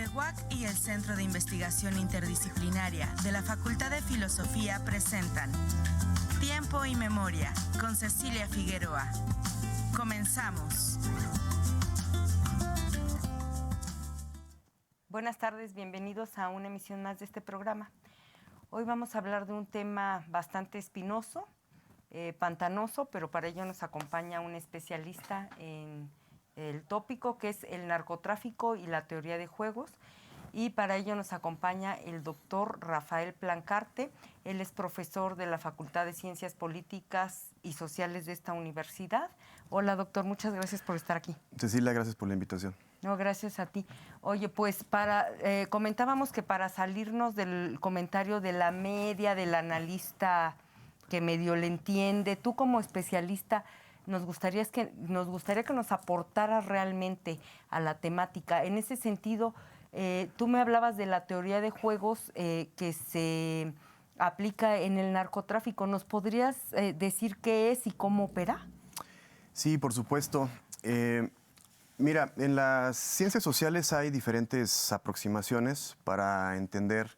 FEWAC y el Centro de Investigación Interdisciplinaria de la Facultad de Filosofía presentan Tiempo y Memoria con Cecilia Figueroa. Comenzamos. Buenas tardes, bienvenidos a una emisión más de este programa. Hoy vamos a hablar de un tema bastante espinoso, pantanoso, pero para ello nos acompaña un especialista en el tópico, que es el narcotráfico y la teoría de juegos. Y para ello nos acompaña el doctor Rafael Plancarte. Él es profesor de la Facultad de Ciencias Políticas y Sociales de esta universidad. Hola, doctor, muchas gracias por estar aquí. Cecilia, gracias por la invitación. No, gracias a ti. Oye, pues comentábamos que para salirnos del comentario de la media, del analista que medio le entiende, tú como especialista, nos gustaría que nos aportaras realmente a la temática. En ese sentido, tú me hablabas de la teoría de juegos que se aplica en el narcotráfico. ¿Nos podrías decir qué es y cómo opera? Sí, por supuesto. Mira, en las ciencias sociales hay diferentes aproximaciones para entender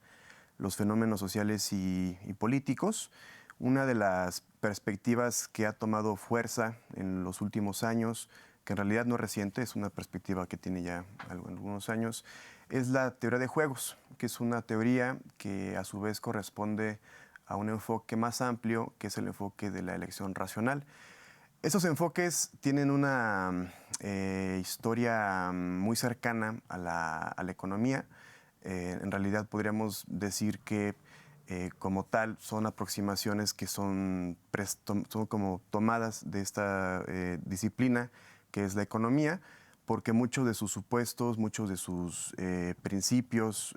los fenómenos sociales y políticos. Una de las perspectivas que ha tomado fuerza en los últimos años, que en realidad no es reciente, es una perspectiva que tiene ya algunos años, es la teoría de juegos, que es una teoría que a su vez corresponde a un enfoque más amplio, que es el enfoque de la elección racional. Esos enfoques tienen una historia muy cercana a la economía. En realidad podríamos decir que como tal son aproximaciones que son como tomadas de esta disciplina que es la economía, porque muchos de sus supuestos, muchos de sus principios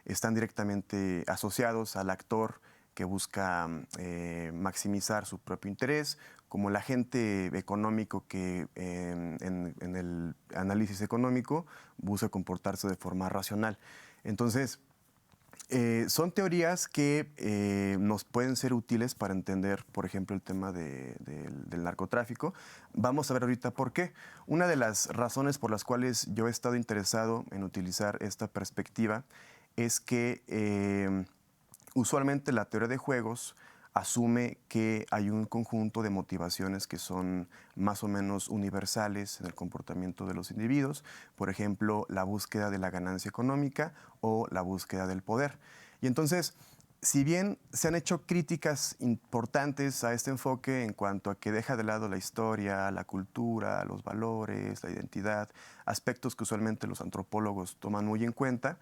están directamente asociados al actor que busca maximizar su propio interés, como el agente económico que en el análisis económico busca comportarse de forma racional. Entonces, son teorías que nos pueden ser útiles para entender, por ejemplo, el tema del narcotráfico. Vamos a ver ahorita por qué. Una de las razones por las cuales yo he estado interesado en utilizar esta perspectiva es que usualmente la teoría de juegos asume que hay un conjunto de motivaciones que son más o menos universales en el comportamiento de los individuos, por ejemplo, la búsqueda de la ganancia económica o la búsqueda del poder. Y entonces, si bien se han hecho críticas importantes a este enfoque en cuanto a que deja de lado la historia, la cultura, los valores, la identidad, aspectos que usualmente los antropólogos toman muy en cuenta,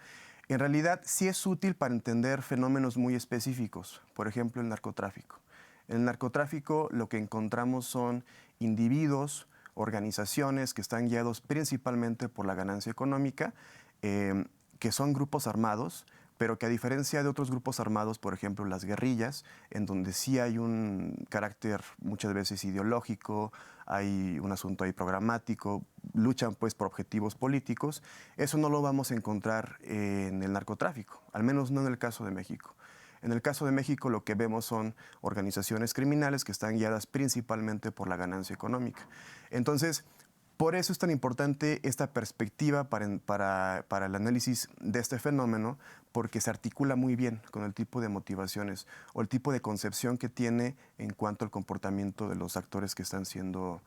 en realidad sí es útil para entender fenómenos muy específicos, por ejemplo el narcotráfico. En el narcotráfico lo que encontramos son individuos, organizaciones que están guiados principalmente por la ganancia económica, que son grupos armados, pero que a diferencia de otros grupos armados, por ejemplo las guerrillas, en donde sí hay un carácter muchas veces ideológico, hay un asunto ahí programático, luchan pues por objetivos políticos, eso no lo vamos a encontrar en el narcotráfico, al menos no en el caso de México. En el caso de México lo que vemos son organizaciones criminales que están guiadas principalmente por la ganancia económica. Entonces, por eso es tan importante esta perspectiva para el análisis de este fenómeno, porque se articula muy bien con el tipo de motivaciones o el tipo de concepción que tiene en cuanto al comportamiento de los actores que están siendo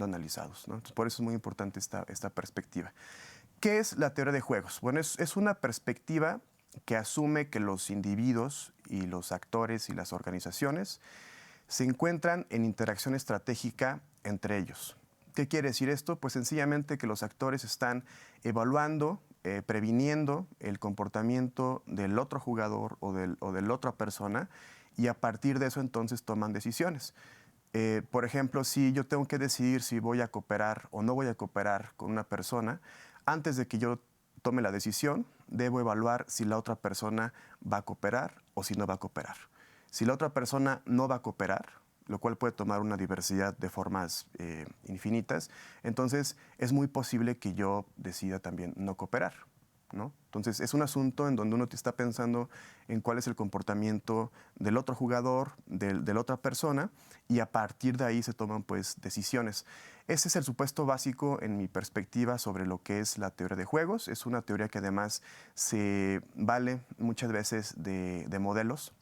analizados, ¿no? Entonces, por eso es muy importante esta perspectiva. ¿Qué es la teoría de juegos? Bueno, es una perspectiva que asume que los individuos y los actores y las organizaciones se encuentran en interacción estratégica entre ellos. ¿Qué quiere decir esto? Pues sencillamente que los actores están evaluando, previniendo el comportamiento del otro jugador o de la otra persona y a partir de eso entonces toman decisiones. Por ejemplo, si yo tengo que decidir si voy a cooperar o no voy a cooperar con una persona, antes de que yo tome la decisión, debo evaluar si la otra persona va a cooperar o si no va a cooperar. Si la otra persona no va a cooperar, lo cual puede tomar una diversidad de formas infinitas, entonces es muy posible que yo decida también no cooperar. ¿no? Entonces, es un asunto en donde uno te está pensando en cuál es el comportamiento del otro jugador, de la otra persona, y a partir de ahí se toman, pues, decisiones. Ese es el supuesto básico en mi perspectiva sobre lo que es la teoría de juegos. Es una teoría que además se vale muchas veces de modelos,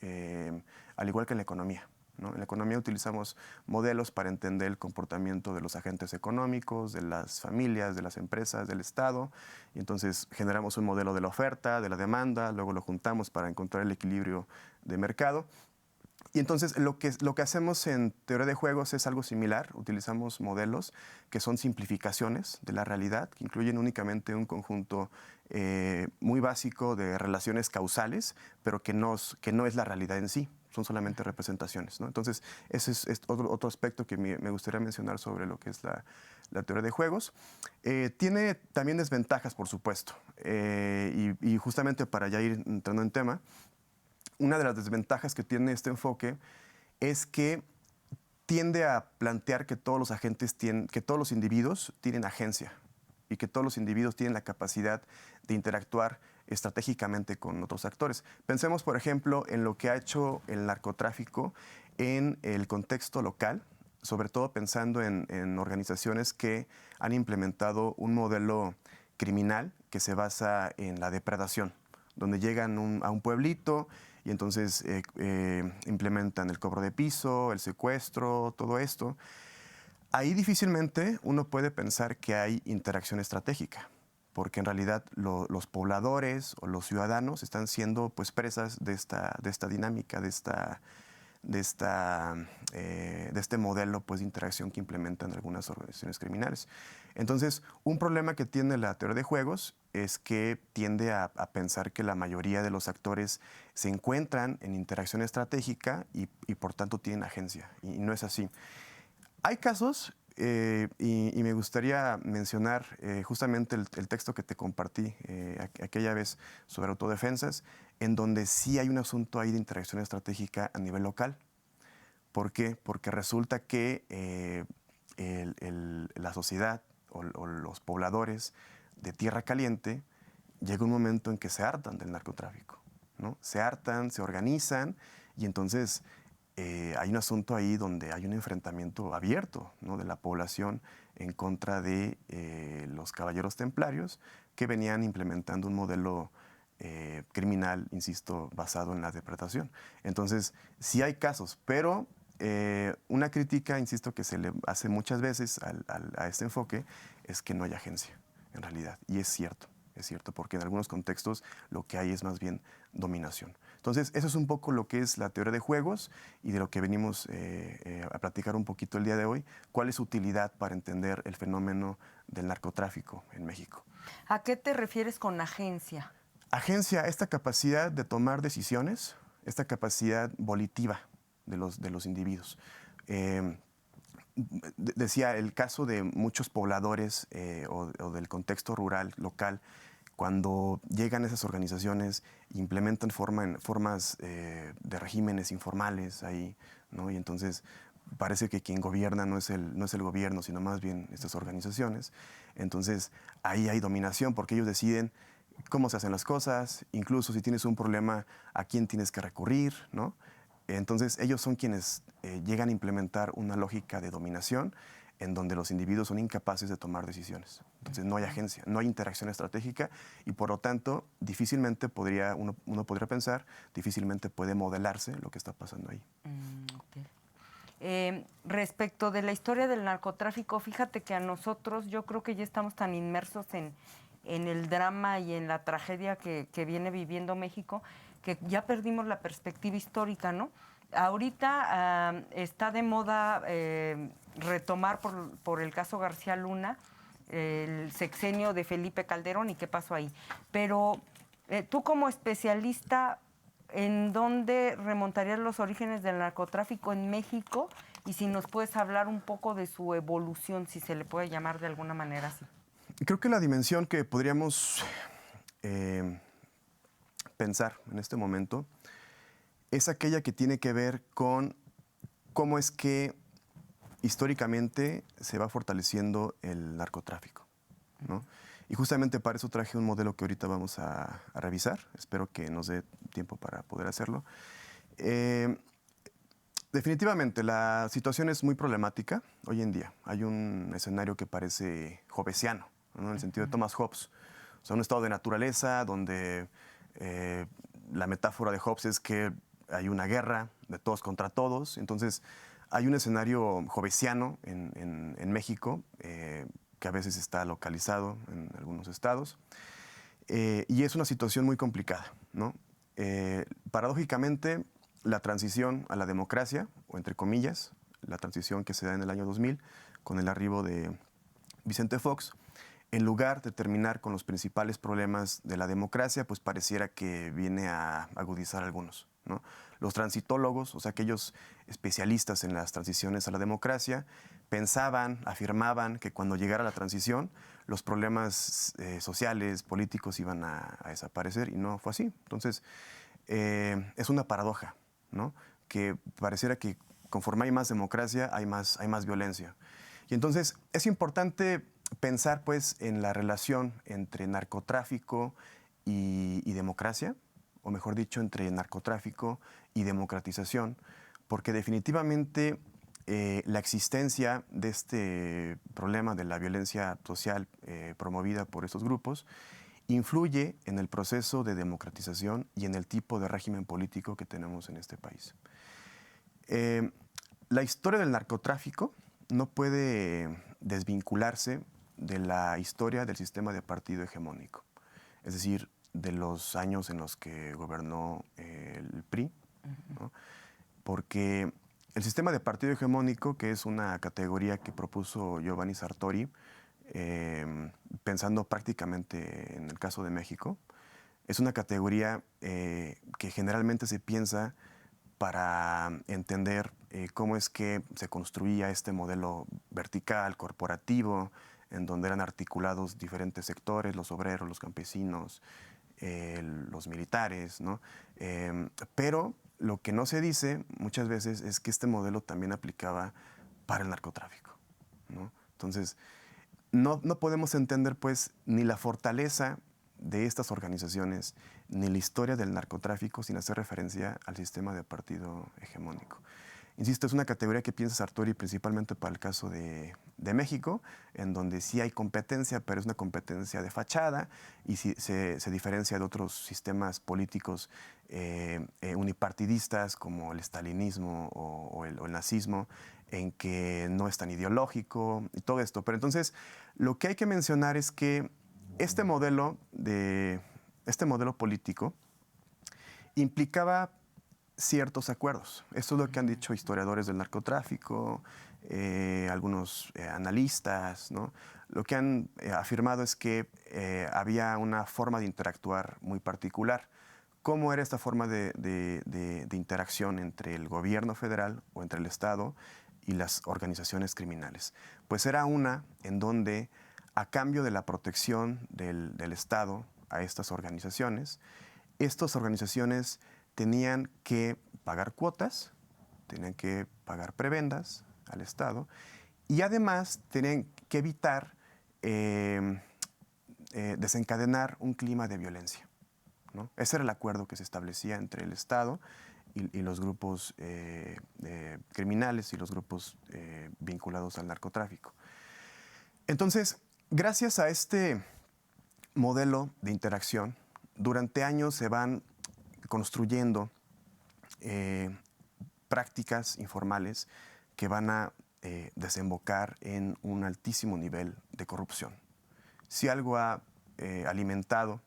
al igual que en la economía, ¿no? En la economía utilizamos modelos para entender el comportamiento de los agentes económicos, de las familias, de las empresas, del Estado. Y entonces generamos un modelo de la oferta, de la demanda, luego lo juntamos para encontrar el equilibrio de mercado. Y entonces lo que hacemos en teoría de juegos es algo similar. Utilizamos modelos que son simplificaciones de la realidad, que incluyen únicamente un conjunto muy básico de relaciones causales, pero que no es la realidad en sí. Son solamente representaciones, ¿no? Entonces, ese es otro aspecto que me gustaría mencionar sobre lo que es la teoría de juegos. Tiene también desventajas, por supuesto. Y justamente para ya ir entrando en tema, una de las desventajas que tiene este enfoque es que tiende a plantear que todos los individuos tienen agencia y que todos los individuos tienen la capacidad de interactuar estratégicamente con otros actores. Pensemos, por ejemplo, en lo que ha hecho el narcotráfico en el contexto local, sobre todo pensando en organizaciones que han implementado un modelo criminal que se basa en la depredación, donde llegan a un pueblito y entonces implementan el cobro de piso, el secuestro, todo esto. Ahí difícilmente uno puede pensar que hay interacción estratégica, porque en realidad los pobladores o los ciudadanos están siendo, pues, presas de esta dinámica, de este modelo, pues, de interacción que implementan algunas organizaciones criminales. Entonces, un problema que tiene la teoría de juegos es que tiende a pensar que la mayoría de los actores se encuentran en interacción estratégica y por tanto tienen agencia, y no es así. Hay casos, y me gustaría mencionar justamente el texto que te compartí aquella vez sobre autodefensas, en donde sí hay un asunto ahí de interacción estratégica a nivel local. ¿Por qué? Porque resulta que la sociedad o los pobladores de Tierra Caliente llega un momento en que se hartan del narcotráfico, ¿no? Se hartan, se organizan y entonces hay un asunto ahí donde hay un enfrentamiento abierto, ¿no?, de la población en contra de los caballeros templarios que venían implementando un modelo criminal, insisto, basado en la depredación. Entonces, sí hay casos, pero una crítica, insisto, que se le hace muchas veces a este enfoque es que no hay agencia, en realidad. Y es cierto, porque en algunos contextos lo que hay es más bien dominación. Entonces, eso es un poco lo que es la teoría de juegos y de lo que venimos a platicar un poquito el día de hoy. ¿Cuál es su utilidad para entender el fenómeno del narcotráfico en México? ¿A qué te refieres con agencia? Agencia, esta capacidad de tomar decisiones, esta capacidad volitiva de los individuos. Decía, el caso de muchos pobladores o del contexto rural, local, cuando llegan esas organizaciones, implementan formas de regímenes informales ahí, ¿no? Y entonces parece que quien gobierna no es el gobierno, sino más bien estas organizaciones. Entonces ahí hay dominación porque ellos deciden cómo se hacen las cosas, incluso si tienes un problema, a quién tienes que recurrir, ¿no? Entonces ellos son quienes llegan a implementar una lógica de dominación en donde los individuos son incapaces de tomar decisiones. Entonces no hay agencia, no hay interacción estratégica y por lo tanto difícilmente uno podría pensar, difícilmente puede modelarse lo que está pasando ahí. Okay. Respecto de la historia del narcotráfico, fíjate que a nosotros yo creo que ya estamos tan inmersos en el drama y en la tragedia que viene viviendo México que ya perdimos la perspectiva histórica, ¿no? Ahorita está de moda retomar por el caso García Luna el sexenio de Felipe Calderón y qué pasó ahí. Pero tú como especialista, ¿en dónde remontarías los orígenes del narcotráfico en México? Y si nos puedes hablar un poco de su evolución, si se le puede llamar de alguna manera así. Creo que la dimensión que podríamos pensar en este momento es aquella que tiene que ver con cómo es que históricamente se va fortaleciendo el narcotráfico, ¿no? Y justamente para eso traje un modelo que ahorita vamos a revisar. Espero que nos dé tiempo para poder hacerlo. Definitivamente, la situación es muy problemática hoy en día. Hay un escenario que parece hobbesiano, ¿no? En el sentido de Thomas Hobbes. O sea, un estado de naturaleza donde la metáfora de Hobbes es que hay una guerra de todos contra todos. Entonces, hay un escenario hobbesiano en México que a veces está localizado en algunos estados. Y es una situación muy complicada, ¿no? Paradójicamente, la transición a la democracia, o entre comillas, la transición que se da en el año 2000 con el arribo de Vicente Fox, en lugar de terminar con los principales problemas de la democracia, pues pareciera que viene a agudizar algunos, ¿no? Los transitólogos, o sea, aquellos especialistas en las transiciones a la democracia, pensaban, afirmaban que cuando llegara la transición, los problemas sociales, políticos iban a desaparecer, y no fue así. Entonces, es una paradoja, ¿no? Que pareciera que conforme hay más democracia, hay más violencia. Y entonces es importante pensar, pues, en la relación entre narcotráfico y democracia, o mejor dicho, entre narcotráfico y democratización, porque definitivamente la existencia de este problema de la violencia social promovida por estos grupos influye en el proceso de democratización y en el tipo de régimen político que tenemos en este país. La historia del narcotráfico no puede desvincularse de la historia del sistema de partido hegemónico, es decir, de los años en los que gobernó el PRI, ¿no? Porque el sistema de partido hegemónico, que es una categoría que propuso Giovanni Sartori, pensando prácticamente en el caso de México, es una categoría que generalmente se piensa para entender cómo es que se construía este modelo vertical, corporativo, en donde eran articulados diferentes sectores, los obreros, los campesinos, los militares, ¿no? Pero lo que no se dice muchas veces es que este modelo también aplicaba para el narcotráfico, ¿no? Entonces, no podemos entender, pues, ni la fortaleza de estas organizaciones, ni la historia del narcotráfico sin hacer referencia al sistema de partido hegemónico. Insisto, es una categoría que piensa Sartori principalmente para el caso de México, en donde sí hay competencia, pero es una competencia de fachada y se diferencia de otros sistemas políticos unipartidistas como el estalinismo o el nazismo, en que no es tan ideológico y todo esto. Pero entonces, lo que hay que mencionar es que este modelo político implicaba ciertos acuerdos. Esto es lo que han dicho historiadores del narcotráfico, algunos analistas, ¿no? Lo que han afirmado es que había una forma de interactuar muy particular. ¿Cómo era esta forma de interacción entre el gobierno federal o entre el Estado y las organizaciones criminales? Pues era una en donde, a cambio de la protección del Estado a estas organizaciones tenían que pagar cuotas, tenían que pagar prebendas al Estado y además tenían que evitar desencadenar un clima de violencia, ¿no? Ese era el acuerdo que se establecía entre el Estado y los grupos criminales y los grupos vinculados al narcotráfico. Entonces, gracias a este modelo de interacción, durante años se van construyendo prácticas informales que van a desembocar en un altísimo nivel de corrupción. Si algo ha alimentado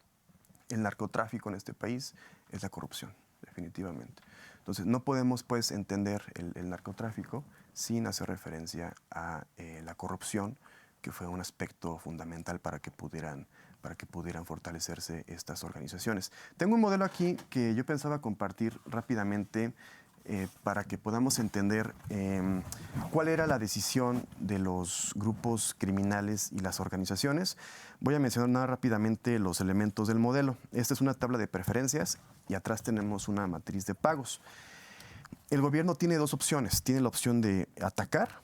el narcotráfico en este país, es la corrupción, definitivamente. Entonces, no podemos, pues, entender el narcotráfico sin hacer referencia a la corrupción, que fue un aspecto fundamental para que pudieran fortalecerse estas organizaciones. Tengo un modelo aquí que yo pensaba compartir rápidamente para que podamos entender cuál era la decisión de los grupos criminales y las organizaciones. Voy a mencionar rápidamente los elementos del modelo. Esta es una tabla de preferencias y atrás tenemos una matriz de pagos. El gobierno tiene dos opciones. Tiene la opción de atacar,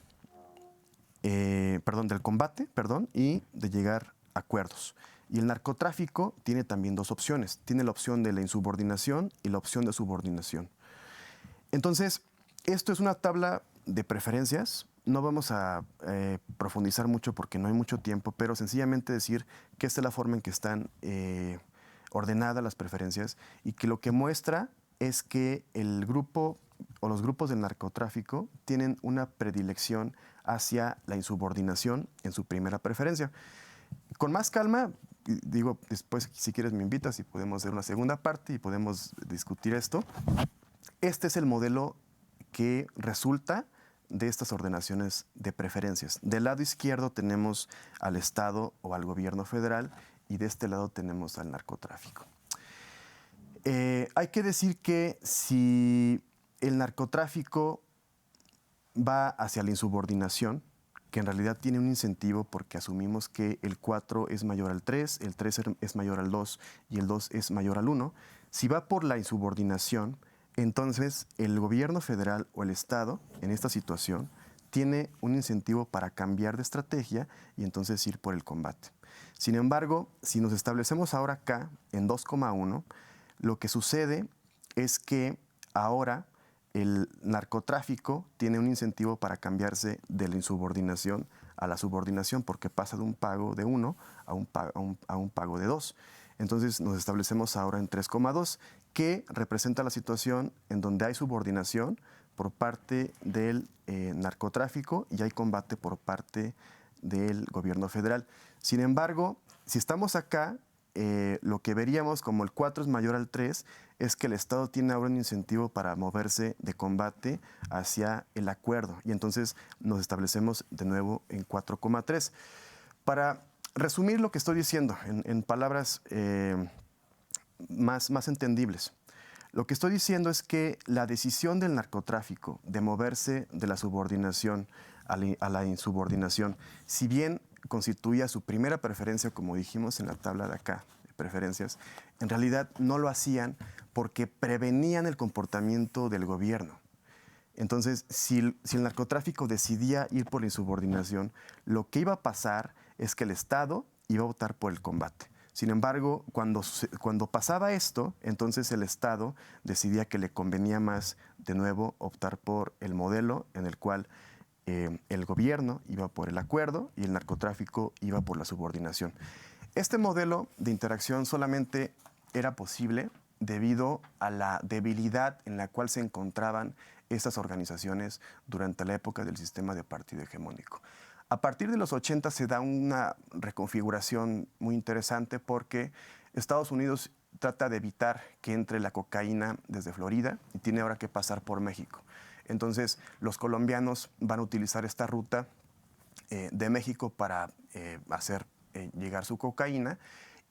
del combate, y de llegar acuerdos. Y el narcotráfico tiene también dos opciones. Tiene la opción de la insubordinación y la opción de subordinación. Entonces, esto es una tabla de preferencias. No vamos a profundizar mucho porque no hay mucho tiempo, pero sencillamente decir que esta es la forma en que están ordenadas las preferencias y que lo que muestra es que el grupo o los grupos del narcotráfico tienen una predilección hacia la insubordinación en su primera preferencia. Con más calma, digo, después si quieres me invitas y podemos hacer una segunda parte y podemos discutir esto. Este es el modelo que resulta de estas ordenaciones de preferencias. Del lado izquierdo tenemos al Estado o al gobierno federal y de este lado tenemos al narcotráfico. Hay que decir que si el narcotráfico va hacia la insubordinación, que en realidad tiene un incentivo porque asumimos que el 4 es mayor al 3, el 3 es mayor al 2 y el 2 es mayor al 1. Si va por la insubordinación, entonces el gobierno federal o el Estado, en esta situación, tiene un incentivo para cambiar de estrategia y entonces ir por el combate. Sin embargo, si nos establecemos ahora acá en 2,1, lo que sucede es que ahora el narcotráfico tiene un incentivo para cambiarse de la insubordinación a la subordinación porque pasa de un pago de 1 a un pago de 2. Entonces nos establecemos ahora en 3,2, que representa la situación en donde hay subordinación por parte del narcotráfico y hay combate por parte del gobierno federal. Sin embargo, si estamos acá, lo que veríamos como el 4 es mayor al 3 es que el Estado tiene ahora un incentivo para moverse de combate hacia el acuerdo y entonces nos establecemos de nuevo en 4,3. Para resumir lo que estoy diciendo en palabras más entendibles, lo que estoy diciendo es que la decisión del narcotráfico de moverse de la subordinación a la insubordinación, si bien constituía su primera preferencia, como dijimos en la tabla de acá, de preferencias, en realidad no lo hacían porque prevenían el comportamiento del gobierno. Entonces, si el narcotráfico decidía ir por la insubordinación, lo que iba a pasar es que el Estado iba a optar por el combate. Sin embargo, cuando pasaba esto, entonces el Estado decidía que le convenía más, de nuevo, optar por el modelo en el cual el gobierno iba por el acuerdo y el narcotráfico iba por la subordinación. Este modelo de interacción solamente era posible debido a la debilidad en la cual se encontraban estas organizaciones durante la época del sistema de partido hegemónico. A partir de los 80 se da una reconfiguración muy interesante porque Estados Unidos trata de evitar que entre la cocaína desde Florida y tiene ahora que pasar por México. Entonces, los colombianos van a utilizar esta ruta de México para hacer llegar su cocaína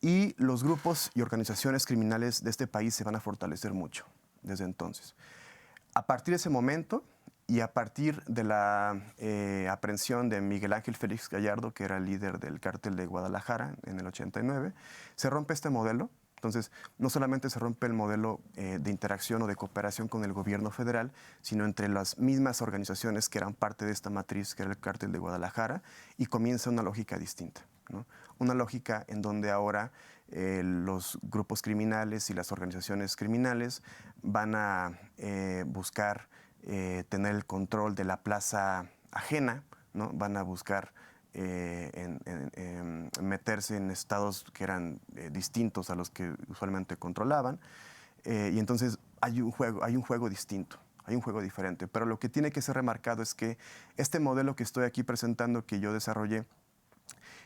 y los grupos y organizaciones criminales de este país se van a fortalecer mucho desde entonces. A partir de ese momento y a partir de la aprehensión de Miguel Ángel Félix Gallardo, que era el líder del cártel de Guadalajara en el 89, se rompe este modelo. Entonces, no solamente se rompe el modelo de interacción o de cooperación con el gobierno federal, sino entre las mismas organizaciones que eran parte de esta matriz, que era el cártel de Guadalajara, y comienza una lógica distinta, ¿no? Una lógica en donde ahora los grupos criminales y las organizaciones criminales van a buscar tener el control de la plaza ajena, ¿no? Van a buscar meterse en estados que eran distintos a los que usualmente controlaban. Y entonces hay un juego distinto, hay un juego diferente. Pero lo que tiene que ser remarcado es que este modelo que estoy aquí presentando, que yo desarrollé,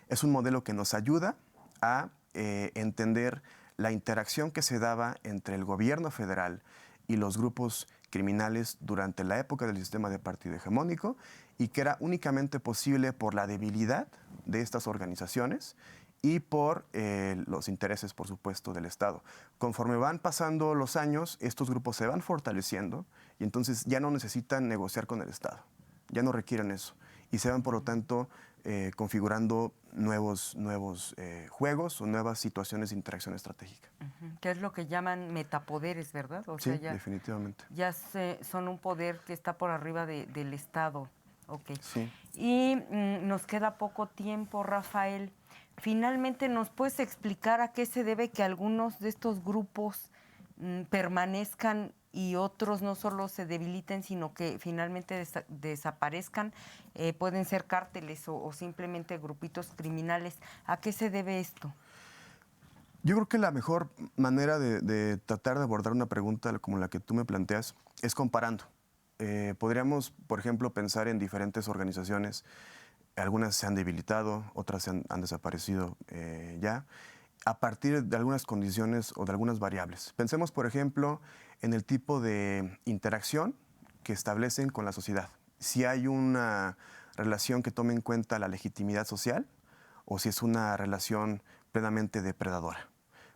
es un modelo que nos ayuda a entender la interacción que se daba entre el gobierno federal y los grupos criminales durante la época del sistema de partido hegemónico y que era únicamente posible por la debilidad de estas organizaciones y por los intereses, por supuesto, del Estado. Conforme van pasando los años, estos grupos se van fortaleciendo y entonces ya no necesitan negociar con el Estado, ya no requieren eso y se van, por lo tanto, configurando nuevos juegos o nuevas situaciones de interacción estratégica. Que es lo que llaman metapoderes, ¿verdad? Sí, definitivamente. Ya son un poder que está por arriba del Estado Ok. Sí. Y nos queda poco tiempo, Rafael. Finalmente, ¿nos puedes explicar a qué se debe que algunos de estos grupos permanezcan y otros no solo se debiliten, sino que finalmente desaparezcan? Pueden ser cárteles o simplemente grupitos criminales. ¿A qué se debe esto? Yo creo que la mejor manera de tratar de abordar una pregunta como la que tú me planteas es comparando. Podríamos, por ejemplo, pensar en diferentes organizaciones. Algunas se han debilitado, otras han desaparecido ya, a partir de algunas condiciones o de algunas variables. Pensemos, por ejemplo, en el tipo de interacción que establecen con la sociedad. Si hay una relación que tome en cuenta la legitimidad social o si es una relación plenamente depredadora.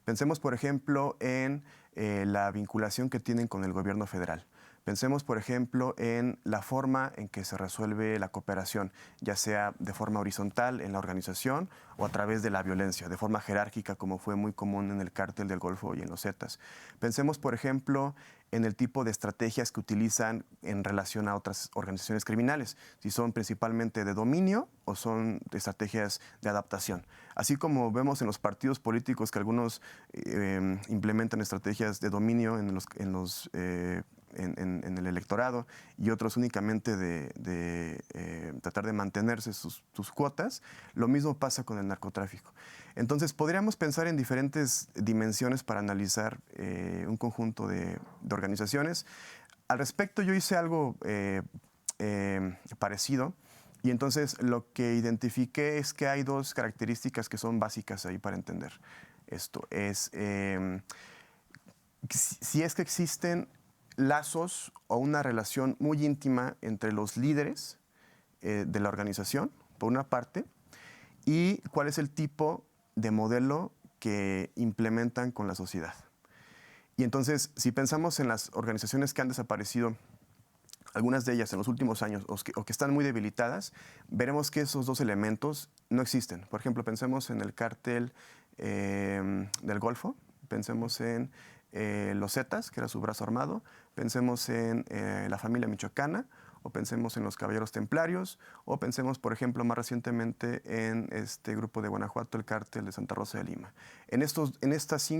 Pensemos, por ejemplo, en la vinculación que tienen con el gobierno federal. Pensemos, por ejemplo, en la forma en que se resuelve la cooperación, ya sea de forma horizontal en la organización o a través de la violencia, de forma jerárquica, como fue muy común en el cártel del Golfo y en los Zetas. Pensemos, por ejemplo, en el tipo de estrategias que utilizan en relación a otras organizaciones criminales, si son principalmente de dominio o son estrategias de adaptación. Así como vemos en los partidos políticos que algunos implementan estrategias de dominio en el electorado y otros únicamente de tratar de mantenerse sus cuotas, lo mismo pasa con el narcotráfico. Entonces, podríamos pensar en diferentes dimensiones para analizar un conjunto de organizaciones. Al respecto, yo hice algo parecido y entonces lo que identifiqué es que hay dos características que son básicas ahí para entender esto. Es si es que existen lazos o una relación muy íntima entre los líderes de la organización, por una parte, y cuál es el tipo de modelo que implementan con la sociedad. Y entonces, si pensamos en las organizaciones que han desaparecido, algunas de ellas en los últimos años o que están muy debilitadas, veremos que esos dos elementos no existen. Por ejemplo, pensemos en el cártel del Golfo, pensemos en los Zetas, que era su brazo armado, pensemos en la familia michoacana, o pensemos en los Caballeros Templarios, o pensemos, por ejemplo, más recientemente en este grupo de Guanajuato, el cártel de Santa Rosa de Lima. En estas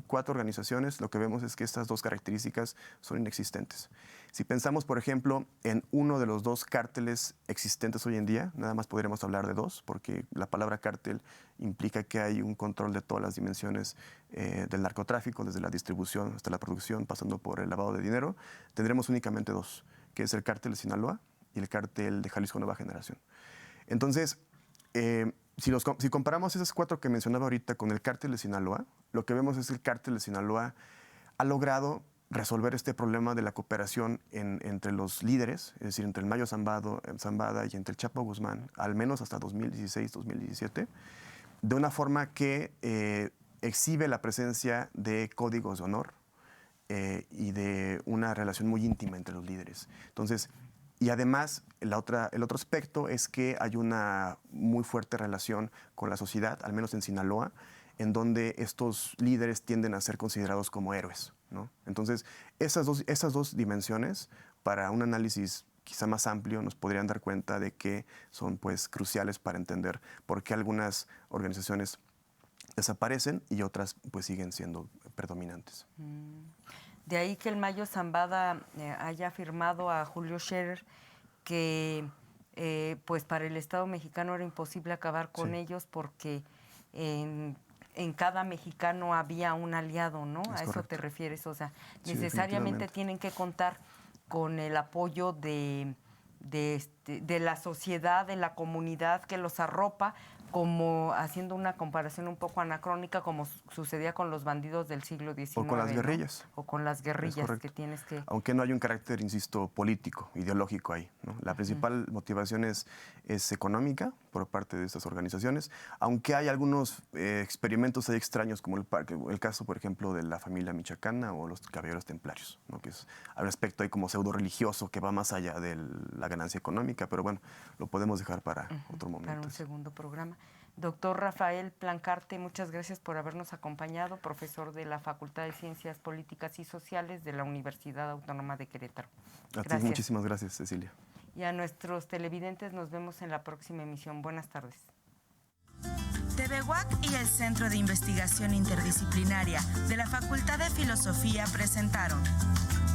4 organizaciones, lo que vemos es que estas dos características son inexistentes. Si pensamos, por ejemplo, en uno de los 2 cárteles existentes hoy en día, nada más podríamos hablar de 2, porque la palabra cártel implica que hay un control de todas las dimensiones del narcotráfico, desde la distribución hasta la producción, pasando por el lavado de dinero, tendremos únicamente 2, que es el cártel de Sinaloa y el cártel de Jalisco Nueva Generación. Entonces, si comparamos esas 4 que mencionaba ahorita con el cártel de Sinaloa, lo que vemos es que el cártel de Sinaloa ha logrado resolver este problema de la cooperación entre los líderes, es decir, entre el Mayo Zambada y entre el Chapo Guzmán, al menos hasta 2016-2017, de una forma que exhibe la presencia de códigos de honor y de una relación muy íntima entre los líderes. Entonces, y además, el otro aspecto es que hay una muy fuerte relación con la sociedad, al menos en Sinaloa, en donde estos líderes tienden a ser considerados como héroes, ¿no? Entonces, esas dos dimensiones, para un análisis quizá más amplio, nos podrían dar cuenta de que son pues cruciales para entender por qué algunas organizaciones desaparecen y otras pues siguen siendo predominantes. De ahí que el Mayo Zambada haya afirmado a Julio Scherer que pues para el Estado mexicano era imposible acabar con ellos porque en cada mexicano había un aliado, ¿no? Es a correcto. Eso te refieres, o sea, Sí, necesariamente tienen que contar con el apoyo de la sociedad, de la comunidad que los arropa, como haciendo una comparación un poco anacrónica, como sucedía con los bandidos del siglo XIX. O con las guerrillas. ¿No? O con las guerrillas que tienes que... Aunque no hay un carácter, insisto, político, ideológico ahí, ¿no? La principal motivación es económica por parte de estas organizaciones, aunque hay algunos experimentos ahí extraños, como el caso, por ejemplo, de la familia michoacana o los Caballeros Templarios, ¿no? Que es un aspecto ahí como pseudo religioso que va más allá de la ganancia económica, pero bueno, lo podemos dejar para otro momento. Para un segundo programa. Doctor Rafael Plancarte, muchas gracias por habernos acompañado, profesor de la Facultad de Ciencias Políticas y Sociales de la Universidad Autónoma de Querétaro. A ti, muchísimas gracias, Cecilia. Y a nuestros televidentes nos vemos en la próxima emisión. Buenas tardes. TV UAC y el Centro de Investigación Interdisciplinaria de la Facultad de Filosofía presentaron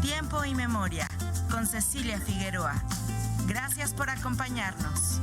Tiempo y Memoria con Cecilia Figueroa. Gracias por acompañarnos.